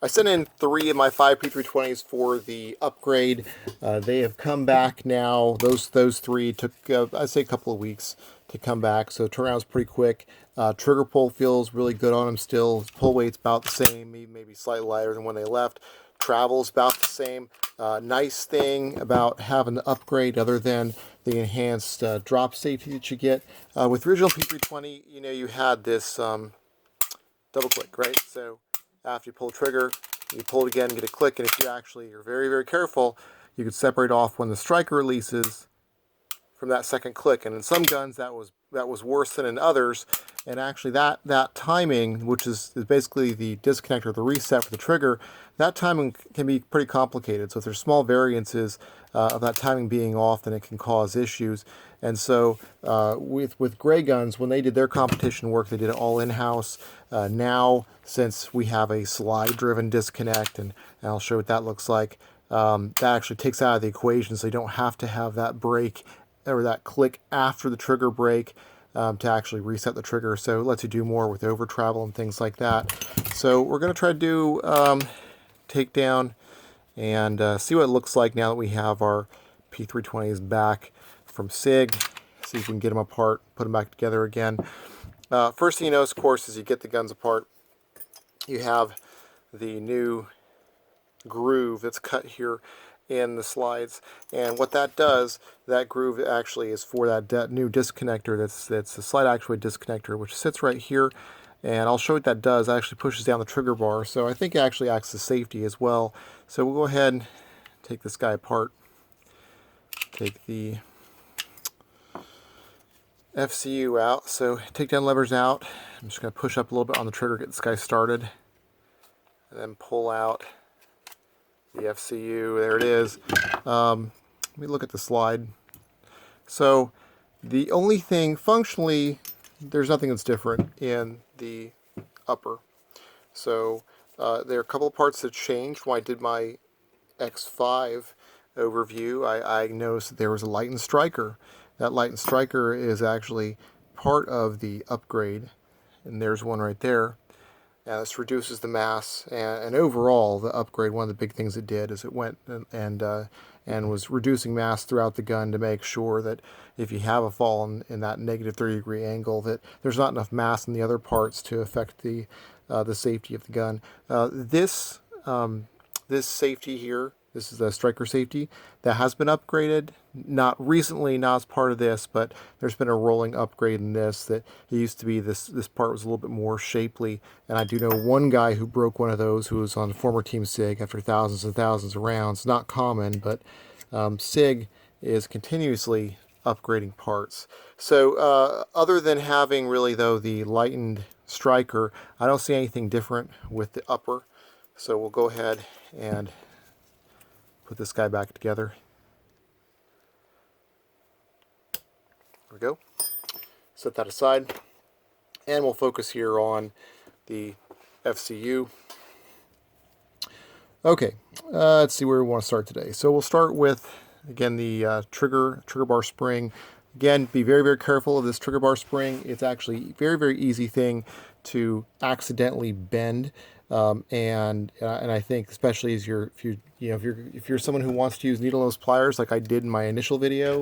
I sent in 3 of my 5 P320s for the upgrade. They have come back now. Those 3 took, I'd say, a couple of weeks to come back, so turnaround's pretty quick. Trigger pull feels really good on them still. Pull weight's about the same, maybe slightly lighter than when they left. Travel's about the same. Nice thing about having the upgrade, other than the enhanced drop safety that you get. With the original P320, you know, you had this double click, right? So after you pull the trigger, you pull it again, get a click, and if you're very, very careful, you could separate off when the striker releases from that second click. And in some guns, that was worse than in others. And actually, that timing, which is basically the disconnect or the reset for the trigger, that timing can be pretty complicated. So if there's small variances of that timing being off, then it can cause issues. And so with gray guns, when they did their competition work, they did it all in-house. Now, since we have a slide-driven disconnect, and I'll show what that looks like, that actually takes out of the equation, so you don't have to have that break or that click after the trigger break to actually reset the trigger. So it lets you do more with over travel and things like that. So we're going to try to do Takedown and see what it looks like now that we have our P320s back from SIG. See if we can get them apart, put them back together again. First thing you notice, of course, is you get the guns apart. You have the new groove that's cut here in the slides, and what that does, that groove actually is for that new disconnector. That's a slide actuator disconnector, which sits right here, and I'll show what that does. It actually pushes down the trigger bar, so I think it actually acts as safety as well. So we'll go ahead and take this guy apart. Take the FCU out, so takedown lever's out. I'm just going to push up a little bit on the trigger, get this guy started, and then pull out the FCU. There it is. Let me look at the slide. So the only thing, functionally, there's nothing that's different in the upper. So there are a couple of parts that changed when I did my X5 overview. I noticed that there was a lightened striker. That lightened striker is actually part of the upgrade, and there's one right there. This reduces the mass, and overall, the upgrade, one of the big things it did is it went and was reducing mass throughout the gun to make sure that if you have a fall in that negative 30-degree angle, that there's not enough mass in the other parts to affect the safety of the gun. This safety here, this is a striker safety that has been upgraded. Not recently, not as part of this, but there's been a rolling upgrade in this. That it used to be this part was a little bit more shapely, and I do know one guy who broke one of those who was on former Team SIG after thousands and thousands of rounds. Not common, but SIG is continuously upgrading parts. So other than having really though the lightened striker, I don't see anything different with the upper. So we'll go ahead and put this guy back together. There we go. Set that aside, and we'll focus here on the FCU. Okay, let's see where we want to start today. So we'll start with, again, the trigger bar spring. Again, be very, very careful of this trigger bar spring. It's actually a very, very easy thing to accidentally bend. And I think, especially as if you're someone who wants to use needle nose pliers like I did in my initial video,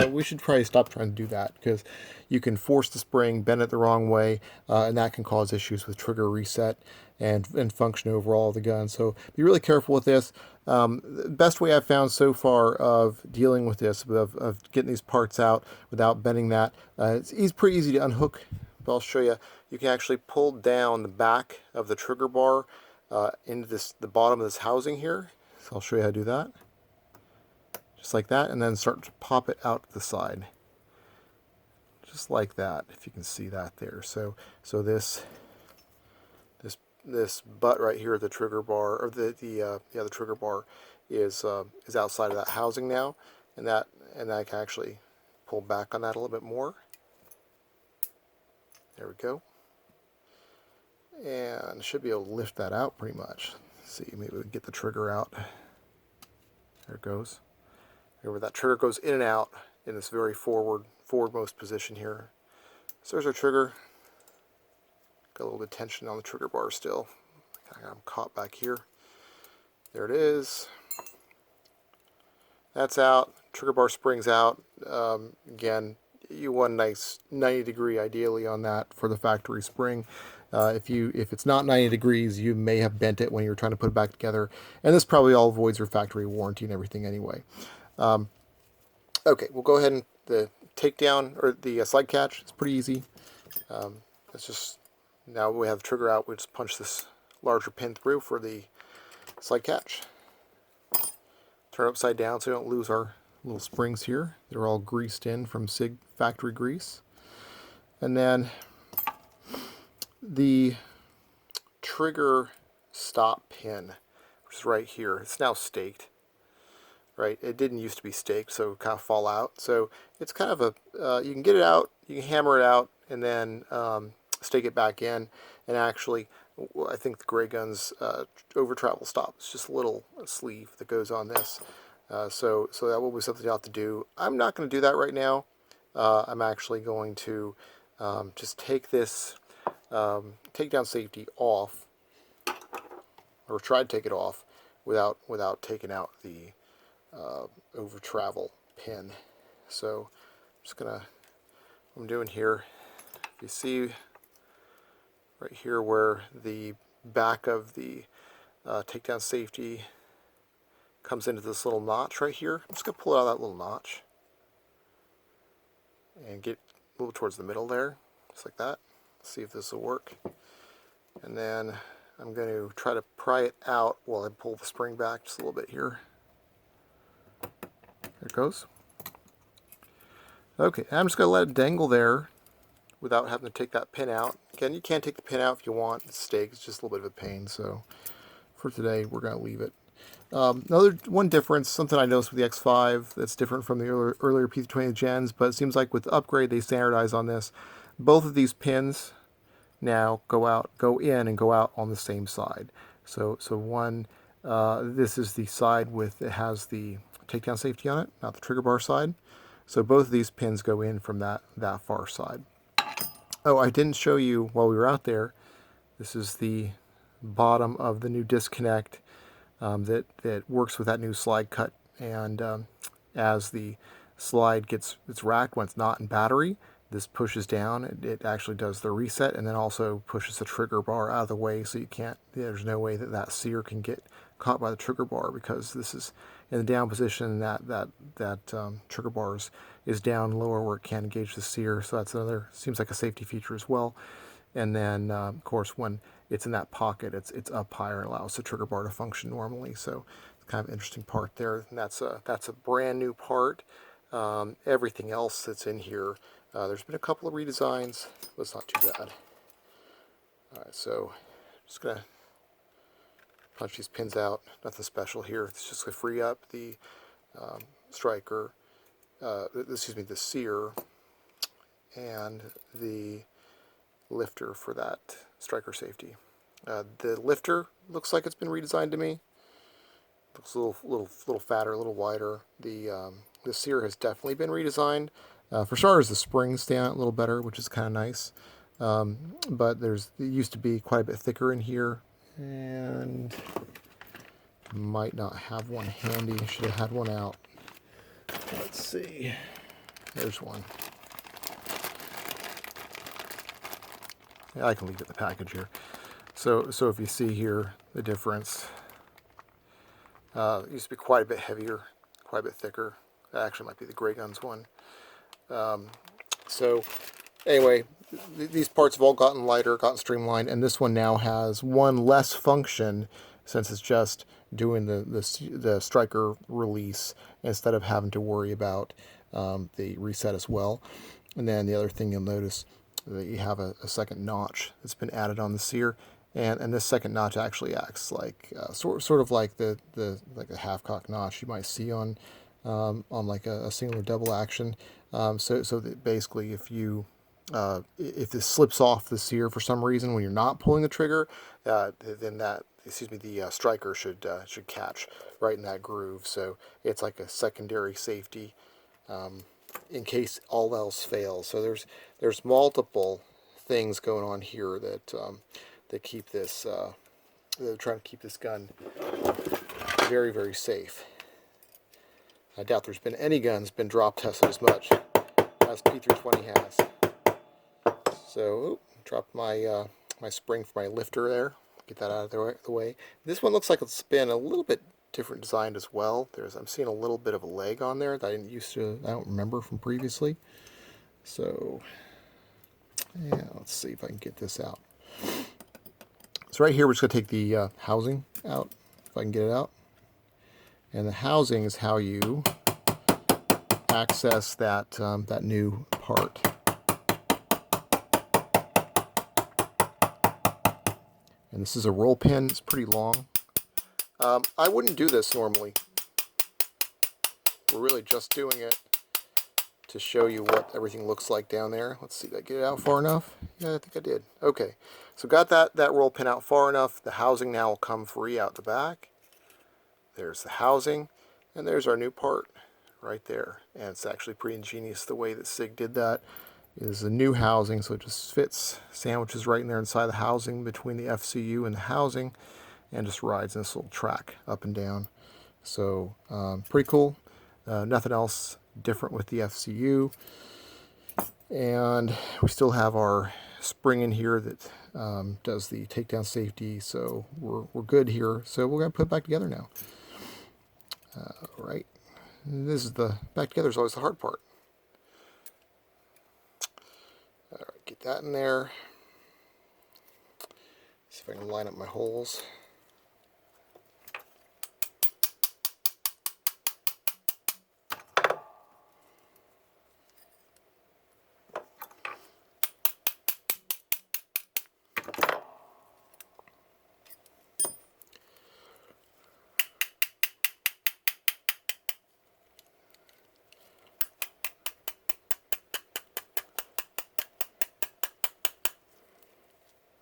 we should probably stop trying to do that, because you can force the spring, bend it the wrong way, and that can cause issues with trigger reset and function overall of the gun. So be really careful with this. The best way I've found so far of dealing with this, of getting these parts out without bending that, it's pretty easy to unhook. But I'll show you. You can actually pull down the back of the trigger bar into the bottom of this housing here. So I'll show you how to do that. Just like that, and then start to pop it out to the side. Just like that, if you can see that there. So this butt right here at the trigger bar, or the trigger bar is outside of that housing now, and I can actually pull back on that a little bit more. There we go. And should be able to lift that out pretty much. Let's see, maybe we can get the trigger out. There it goes. Remember, that trigger goes in and out in this very forwardmost position here. So there's our trigger. Got a little bit of tension on the trigger bar still, I'm caught back here. There it is. That's out. Trigger bar spring's out. Again, you want a nice 90 degree ideally on that for the factory spring. If it's not 90 degrees, you may have bent it when you were trying to put it back together. And this probably all avoids your factory warranty and everything anyway. Okay, we'll go ahead and the takedown or the slide catch. It's pretty easy. It's just, now we have the trigger out, we just punch this larger pin through for the slide catch. Turn it upside down so we don't lose our little springs here. They're all greased in from SIG factory grease. And then the trigger stop pin, which is right here, it's now staked. Right, it didn't used to be staked, so it would kind of fall out. So it's kind of a, you can get it out, you can hammer it out, and then stake it back in. And actually, I think the Gray Gun's over travel stop. It's just a little sleeve that goes on this. So that will be something you'll have to do. I'm not going to do that right now. I'm actually going to just take this takedown safety off, or try to take it off without taking out the over travel pin. So I'm just gonna, what I'm doing here, you see right here where the back of the takedown safety comes into this little notch right here. I'm just gonna pull it out of that little notch and get a little towards the middle there, just like that. See if this will work. And then I'm going to try to pry it out while I pull the spring back just a little bit here. There it goes. Okay, I'm just going to let it dangle there without having to take that pin out. Again, you can take the pin out if you want. It's stake, it's just a little bit of a pain. So for today, we're going to leave it. One difference, something I noticed with the X5 that's different from the earlier P320 gens, but it seems like with the Upgrade they standardize on this. Both of these pins now go in and go out on the same side. So one, this is the side with, it has the takedown safety on it, not the trigger bar side. So both of these pins go in from that far side. Oh, I didn't show you while we were out there. This is the bottom of the new disconnect that works with that new slide cut. And as the slide it's racked when it's not in battery, this pushes down. It actually does the reset and then also pushes the trigger bar out of the way, so you can't, there's no way that sear can get caught by the trigger bar, because this is in the down position. That trigger bar is down lower where it can engage the sear. So that's another, seems like a safety feature as well. And then of course when it's in that pocket, it's up higher and allows the trigger bar to function normally. So it's kind of an interesting part there. And that's a brand new part. Everything else that's in here, there's been a couple of redesigns, but it's not too bad. Alright, so I'm just gonna punch these pins out. Nothing special here. It's just to free up the striker, the sear, and the lifter for that striker safety. The lifter looks like it's been redesigned to me. Looks a little fatter, a little wider. The sear has definitely been redesigned. For starters, the springs stand out a little better, which is kind of nice. But it used to be quite a bit thicker in here, and might not have one handy. Should have had one out. Let's see. There's one. Yeah, I can leave it in the package here. So if you see here the difference, it used to be quite a bit heavier, quite a bit thicker. That actually might be the Gray Gun's one. So anyway, these parts have all gotten lighter, gotten streamlined, and this one now has one less function, since it's just doing the striker release instead of having to worry about the reset as well. And then the other thing you'll notice that you have a second notch that's been added on the sear, and this second notch actually acts like sort of like like a half cock notch you might see on like a single or double action. So that basically if this slips off the sear for some reason when you're not pulling the trigger, then the striker should catch right in that groove. So it's like a secondary safety in case all else fails. So there's multiple things going on here that keep this They're trying to keep this gun very, very safe. I doubt there's been any guns been drop tested as much as P320 has. So, dropped my my spring for my lifter there. Get that out of the way. This one looks like it's been a little bit different designed as well. I'm seeing a little bit of a leg on there that I don't remember from previously. So, yeah, let's see if I can get this out. So right here, we're just going to take the housing out, if I can get it out. And the housing is how you access that, that new part. And this is a roll pin. It's pretty long. I wouldn't do this normally. We're really just doing it to show you what everything looks like down there. Let's see, did I get it out far enough? Yeah, I think I did. Okay, so got that roll pin out far enough. The housing now will come free out the back. There's the housing, and there's our new part right there. And it's actually pretty ingenious the way that SIG did that. It is a new housing, so it just fits, sandwiches right in there inside the housing between the FCU and the housing, and just rides in this little track up and down. So pretty cool. Nothing else different with the FCU. And we still have our spring in here that does the takedown safety, so we're good here. So we're going to put it back together now. Right. This is the back together is always the hard part. All right, get that in there. See if I can line up my holes.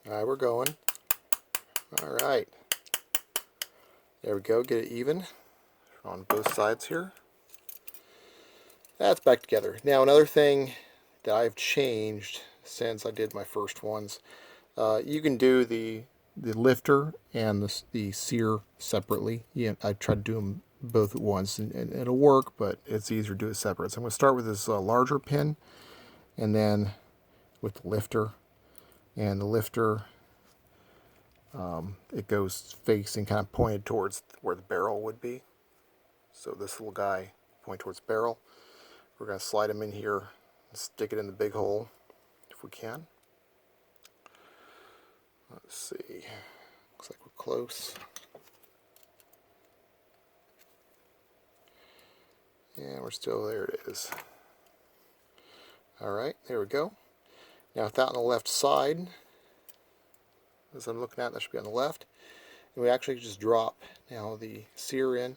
All right, we're going. All right. There we go. Get it even on both sides here. That's back together. Now, another thing that I've changed since I did my first ones, you can do the lifter and the sear separately. Yeah, I tried to do them both at once, and it'll work, but it's easier to do it separate. So I'm going to start with this larger pin, and then with the lifter. And the lifter, it goes facing, kind of pointed towards where the barrel would be. So this little guy point towards the barrel. We're going to slide him in here and stick it in the big hole if we can. Let's see. Looks like we're close. Yeah, we're still there. It is. All right, there we go. Now with that on the left side, as I'm looking at, that should be on the left. And we actually just drop now the sear in.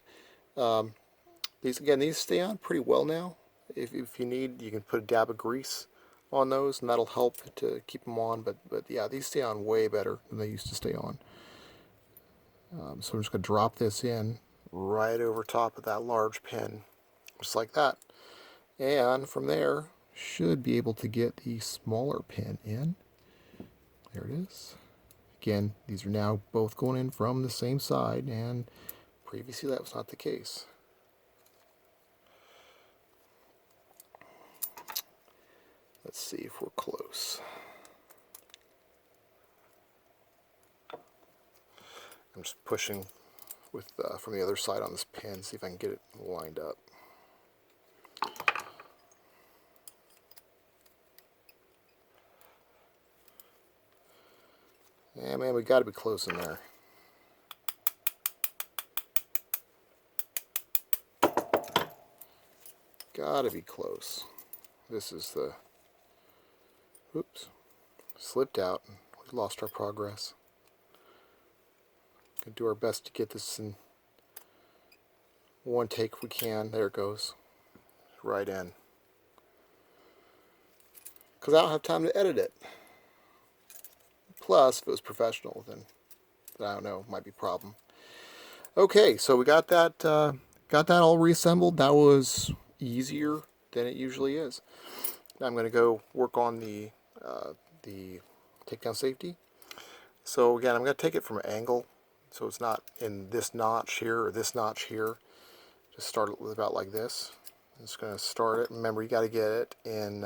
These stay on pretty well now. If you need, you can put a dab of grease on those, and that'll help to keep them on. But yeah, these stay on way better than they used to stay on. So I'm just going to drop this in right over top of that large pin, just like that. And from there, should be able to get the smaller pin in. There it is. Again, these are now both going in from the same side, and previously that was not the case. Let's see if we're close. I'm just pushing with from the other side on this pin, see if I can get it lined up. Yeah, man, we got to be close in there. Got to be close. This is the... Oops. Slipped out. We lost our progress. Gonna do our best to get this in one take if we can. There it goes. Right in. Because I don't have time to edit it. Plus, if it was professional, then I don't know, might be a problem. Okay, so we got that all reassembled. That was easier than it usually is. Now I'm going to go work on the takedown safety. So again, I'm going to take it from an angle so it's not in this notch here or this notch here. Just start it with about like this. I'm just going to start it. Remember, you got to get it in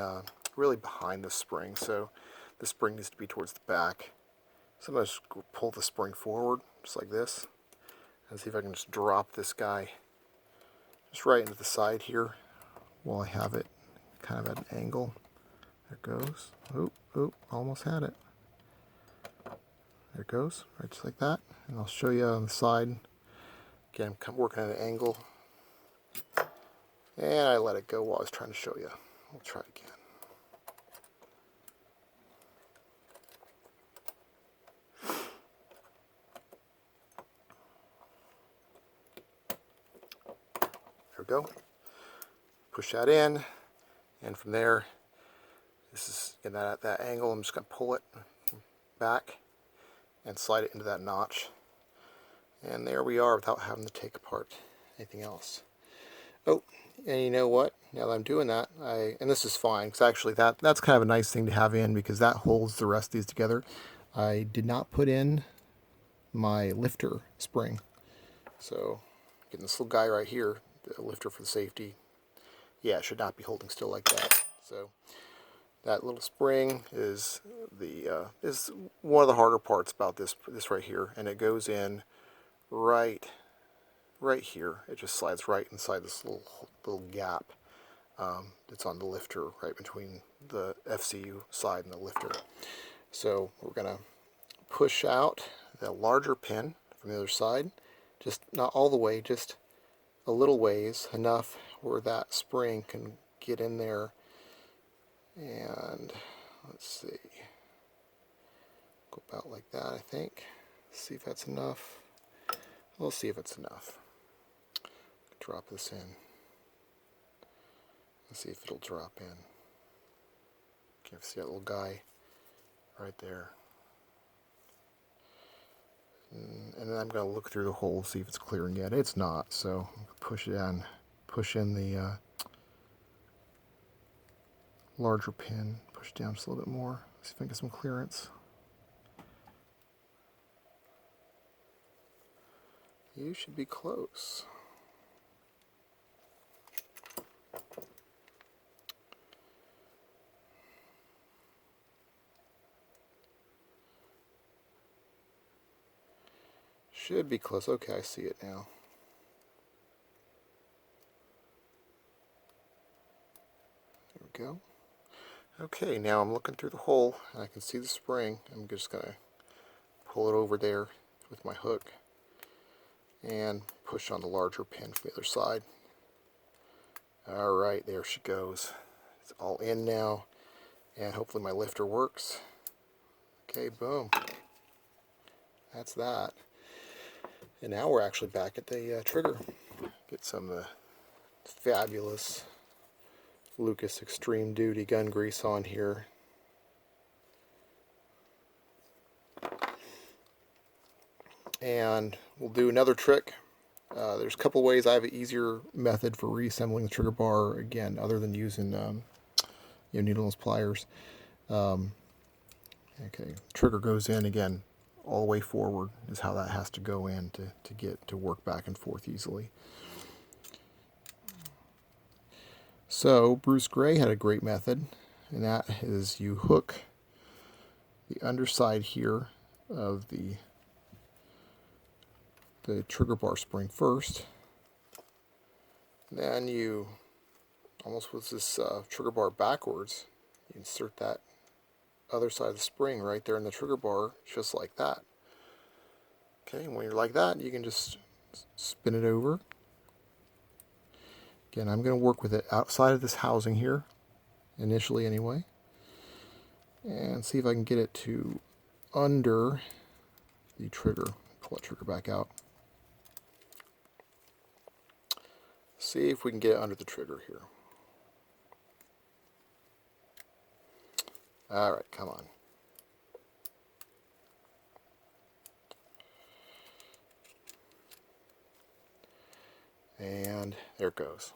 really behind the spring, so the spring needs to be towards the back. So I'm going to just pull the spring forward, just like this, and see if I can just drop this guy just right into the side here while I have it kind of at an angle. There it goes. Oop, oop, almost had it. There it goes, right just like that. And I'll show you on the side. Again, I'm working at an angle. And I let it go while I was trying to show you. We'll try it again. There we go. Push that in, and from there, this is in that angle. I'm just going to pull it back and slide it into that notch. And there we are without having to take apart anything else. Oh, and you know what? Now that I'm doing that, and this is fine, because actually that's kind of a nice thing to have in, because that holds the rest of these together. I did not put in my lifter spring. So, getting this little guy right here, the lifter for the safety, yeah, it should not be holding still like that. So, that little spring is one of the harder parts about this right here, and it goes in right here. It just slides right inside this little gap that's on the lifter, right between the FCU side and the lifter. So we're going to push out the larger pin from the other side, just not all the way, just a little ways, enough where that spring can get in there. And let's see, go about like that, I think. See if that's enough. We'll see if it's enough. Drop this in. Let's see if it'll drop in. Can you see that little guy right there? And then I'm going to look through the hole, see if it's clearing yet. It's not, so push it down, push in the larger pin, push down just a little bit more, see if I can get some clearance. You should be close. Should be close. Okay, I see it now. There we go. Okay, now I'm looking through the hole and I can see the spring. I'm just going to pull it over there with my hook and push on the larger pin from the other side. Alright, there she goes. It's all in now, and hopefully my lifter works. Okay, boom. That's that. And now we're actually back at the trigger. Get some fabulous Lucas Extreme Duty gun grease on here. And we'll do another trick. There's a couple ways. I have an easier method for reassembling the trigger bar, again, other than using needleless pliers. Okay, trigger goes in again, all the way forward is how that has to go in to get to work back and forth easily. So Bruce Gray had a great method, and that is you hook the underside here of the trigger bar spring first. Then you, almost with this trigger bar backwards, you insert that other side of the spring right there in the trigger bar, just like that. Okay, and when you're like that, you can just spin it over. Again, I'm going to work with it outside of this housing here, initially anyway, and see if I can get it to under the trigger. Pull that trigger back out. See if we can get it under the trigger here. Alright, come on. And there it goes.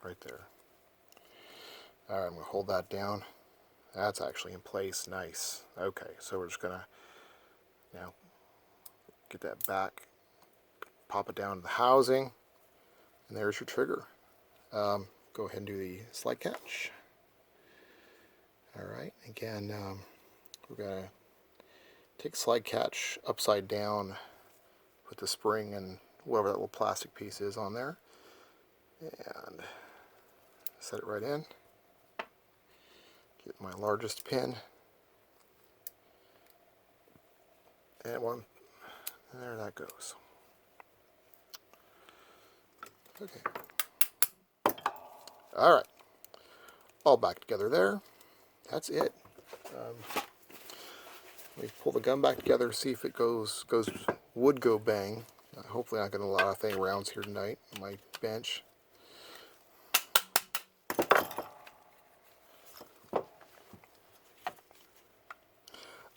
Right there. Alright, I'm going to hold that down. That's actually in place. Nice. Okay, so we're just going to now get that back, pop it down to the housing, and there's your trigger. Go ahead and do the slide catch. Alright, again, we're going to take slide catch upside down, put the spring and whatever that little plastic piece is on there, and set it right in. Get my largest pin, and there that goes. Okay. Alright, all back together there. That's it. Let me pull the gun back together, see if it would go bang. Hopefully not getting a lot of thing rounds here tonight on my bench.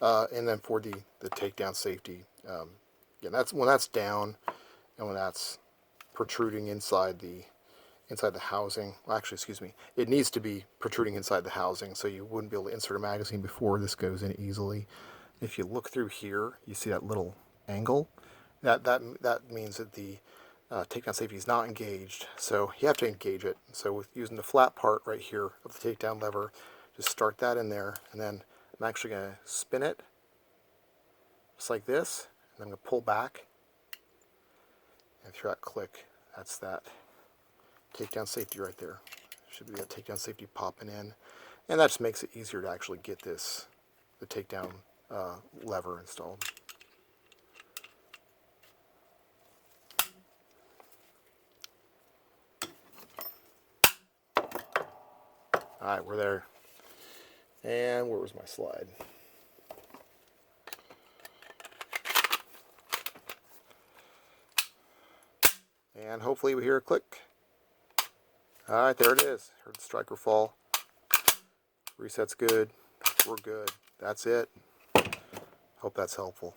And then for the takedown safety, yeah, that's when that's down and when that's protruding inside the housing. Well, actually, excuse me, it needs to be protruding inside the housing, so you wouldn't be able to insert a magazine before this goes in easily. If you look through here, you see that little angle. That means that the takedown safety is not engaged, so you have to engage it. So with using the flat part right here of the takedown lever, just start that in there, and then I'm actually going to spin it just like this, and I'm going to pull back, and through that click, that's that takedown safety right there. Should be that takedown safety popping in, and that just makes it easier to actually get the takedown lever installed. Alright, we're there. And where was my slide? And hopefully we hear a click. Alright, there it is. Heard the striker fall. Reset's good. We're good. That's it. Hope that's helpful.